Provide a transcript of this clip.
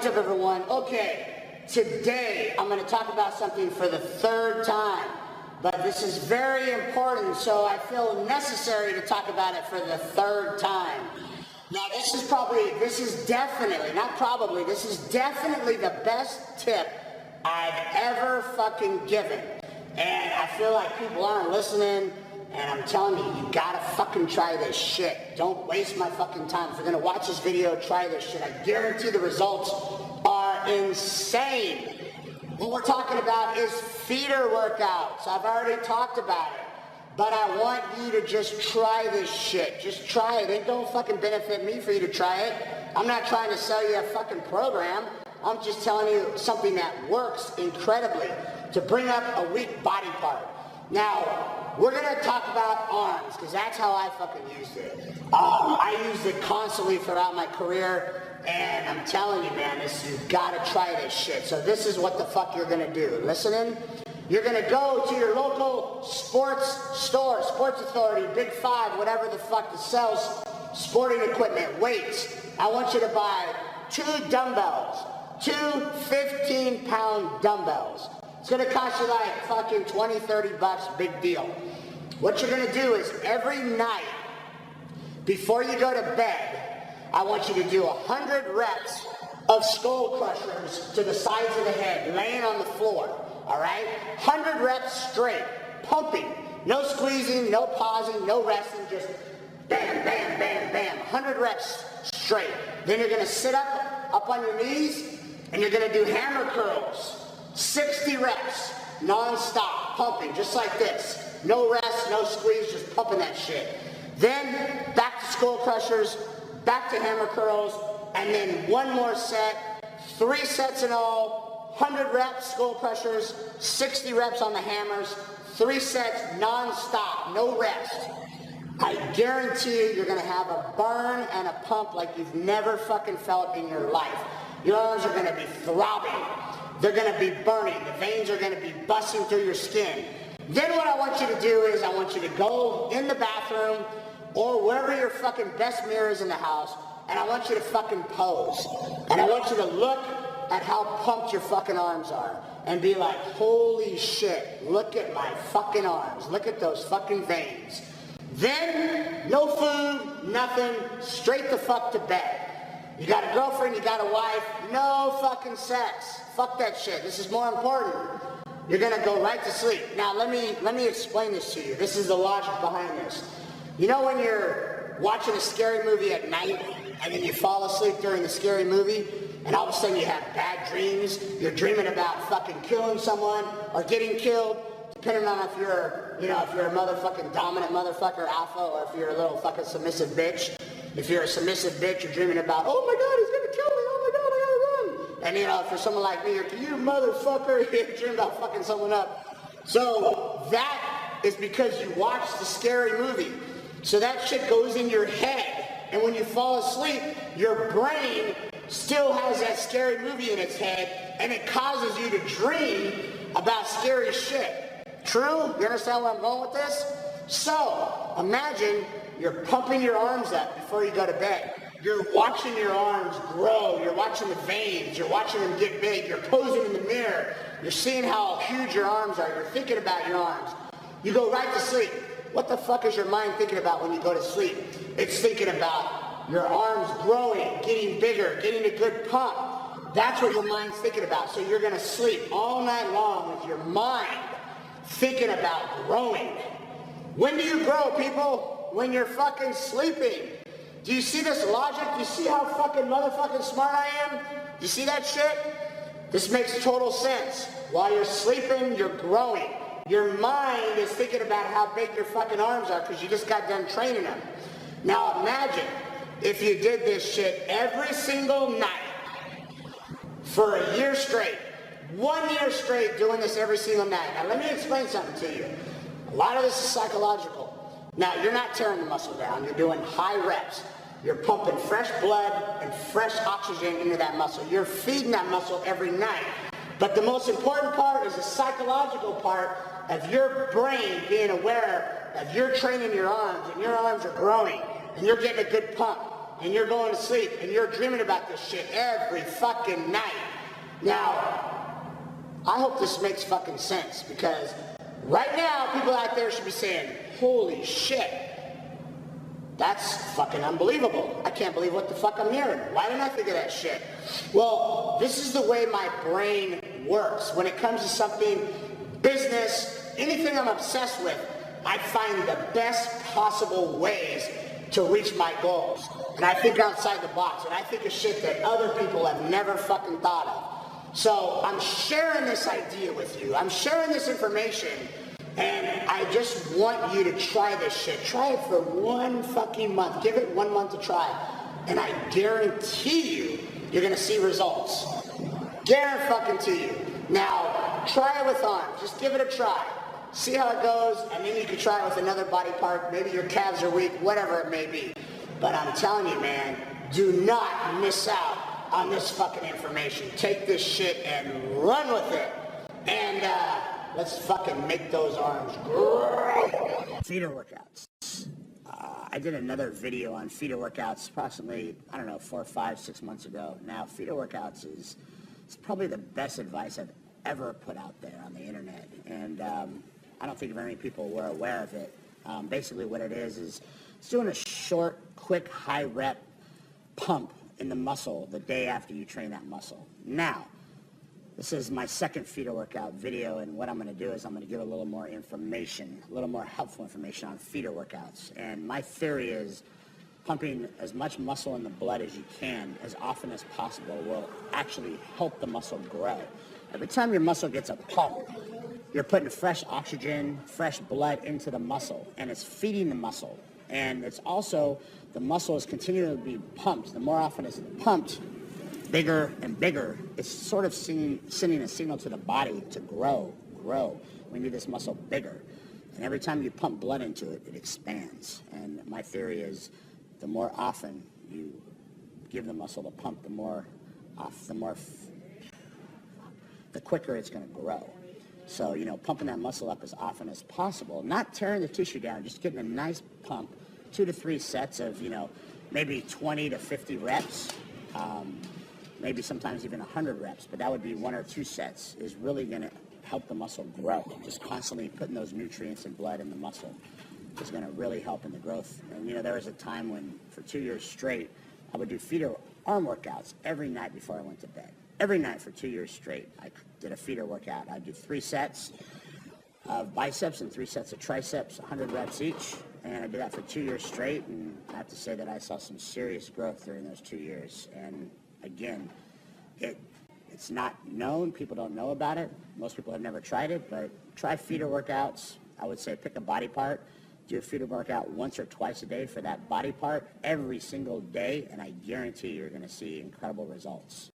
up, everyone? Okay, today I'm going to talk about something for the third time, but this is very important, so I feel necessary to talk about it for the third time. Now, this is definitely the best tip I've ever fucking given. And I feel like people aren't listening, and I'm telling you, you gotta fucking try this shit. Don't waste my fucking time. If you're gonna watch this video, try this shit. I guarantee the results are insane. What we're talking about is feeder workouts. I've already talked about it. But I want you to just try this shit. Just try it. It don't fucking benefit me for you to try it. I'm not trying to sell you a fucking program. I'm just telling you something that works incredibly to bring up a weak body part. Now, we're going to talk about arms, because that's how I fucking used it. I used it constantly throughout my career, and I'm telling you, man, you gotta try this shit. So this is what the fuck you're going to do. Listening? You're going to go to your local sports store, Sports Authority, Big Five, whatever the fuck that sells sporting equipment, weights. I want you to buy 2 dumbbells, 2 15-pound dumbbells. It's going to cost you like fucking 20, 30 bucks, big deal. What you're going to do is every night, before you go to bed, I want you to do 100 reps of skull crushers to the sides of the head, laying on the floor, all right? 100 reps straight, pumping, no squeezing, no pausing, no resting, just bam, bam, bam, bam, 100 reps straight. Then you're going to sit up on your knees, and you're going to do hammer curls. 60 reps, non-stop, pumping, just like this. No rest, no squeeze, just pumping that shit. Then, back to skull crushers, back to hammer curls, and then one more set, 3 sets in all, 100 reps, skull crushers, 60 reps on the hammers, 3 sets, non-stop, no rest. I guarantee you, you're gonna have a burn and a pump like you've never fucking felt in your life. Your arms are gonna be throbbing. They're going to be burning. The veins are going to be busting through your skin. Then what I want you to do is I want you to go in the bathroom or wherever your fucking best mirror is in the house, and I want you to fucking pose. And I want you to look at how pumped your fucking arms are and be like, holy shit, look at my fucking arms. Look at those fucking veins. Then, no food, nothing, straight the fuck to bed. You got a girlfriend, you got a wife, no fucking sex. Fuck that shit. This is more important. You're gonna go right to sleep. Now let me explain this to you. This is the logic behind this. You know when you're watching a scary movie at night and then you fall asleep during the scary movie and all of a sudden you have bad dreams? You're dreaming about fucking killing someone or getting killed, depending on if you're a motherfucking dominant motherfucker alpha or if you're a little fucking submissive bitch. If you're a submissive bitch, you're dreaming about, oh my God, he's gonna kill me, oh my God, I gotta run. And if you're someone like me, you're, you motherfucker, you're dreaming about fucking someone up. So that is because you watched the scary movie. So that shit goes in your head. And when you fall asleep, your brain still has that scary movie in its head, and it causes you to dream about scary shit. True? You understand where I'm going with this? So, imagine you're pumping your arms up before you go to bed. You're watching your arms grow. You're watching the veins. You're watching them get big. You're posing in the mirror. You're seeing how huge your arms are. You're thinking about your arms. You go right to sleep. What the fuck is your mind thinking about when you go to sleep? It's thinking about your arms growing, getting bigger, getting a good pump. That's what your mind's thinking about. So you're going to sleep all night long with your mind thinking about growing. When do you grow, people? When you're fucking sleeping. Do you see this logic? Do you see how fucking motherfucking smart I am? Do you see that shit? This makes total sense. While you're sleeping, you're growing. Your mind is thinking about how big your fucking arms are because you just got done training them. Now imagine if you did this shit every single night for a year straight. 1 year straight doing this every single night. Now let me explain something to you. A lot of this is psychological. Now, you're not tearing the muscle down. You're doing high reps. You're pumping fresh blood and fresh oxygen into that muscle. You're feeding that muscle every night. But the most important part is the psychological part of your brain being aware of you're training your arms and your arms are growing and you're getting a good pump. and you're going to sleep and you're dreaming about this shit every fucking night. Now, I hope this makes fucking sense, because right now people out there should be saying, holy shit, that's fucking unbelievable. I can't believe what the fuck I'm hearing. Why didn't I think of that shit? Well, this is the way my brain works. When it comes to something, business, anything I'm obsessed with, I find the best possible ways to reach my goals. And I think outside the box, and I think of shit that other people have never fucking thought of. So I'm sharing this idea with you. I'm sharing this information. And I just want you to try this shit. Try it for 1 fucking month. Give it 1 month to try. And I guarantee you, you're gonna see results. Guarantee you. Now, try it with arms. Just give it a try. See how it goes, and then you can try it with another body part. Maybe your calves are weak, whatever it may be. But I'm telling you, man, do not miss out on this fucking information. Take this shit and run with it. And, let's fucking make those arms grow. Feeder workouts. I did another video on feeder workouts approximately, 4, 5, 6 months ago. Now, feeder workouts is probably the best advice I've ever put out there on the internet. And I don't think very many people were aware of it. Basically what it is it's doing a short, quick, high rep pump in the muscle the day after you train that muscle. Now, this is my second feeder workout video, and what I'm going to do is I'm going to give a little more information, a little more helpful information on feeder workouts. And my theory is pumping as much muscle in the blood as you can, as often as possible, will actually help the muscle grow. Every time your muscle gets a pump, you're putting fresh oxygen, fresh blood into the muscle, and it's feeding the muscle. And it's also, the muscle is continually being pumped. The more often it's pumped, bigger and bigger, it's sort of sending a signal to the body to grow. We need this muscle bigger. And every time you pump blood into it, it expands. And my theory is the more often you give the muscle the pump, the quicker it's going to grow. So, pumping that muscle up as often as possible, not tearing the tissue down, just getting a nice pump, 2 to 3 sets of, maybe 20 to 50 reps. Maybe sometimes even 100 reps, but that would be 1 or 2 sets, is really going to help the muscle grow. Just constantly putting those nutrients and blood in the muscle is going to really help in the growth. And there was a time when, for 2 years straight, I would do feeder arm workouts every night before I went to bed. Every night for 2 years straight, I did a feeder workout. I'd do 3 sets of biceps and 3 sets of triceps, 100 reps each. And I did that for 2 years straight, and I have to say that I saw some serious growth during those 2 years. And again, it's not known. People don't know about it. Most people have never tried it, but try feeder workouts. I would say pick a body part, do a feeder workout once or twice a day for that body part every single day, and I guarantee you're going to see incredible results.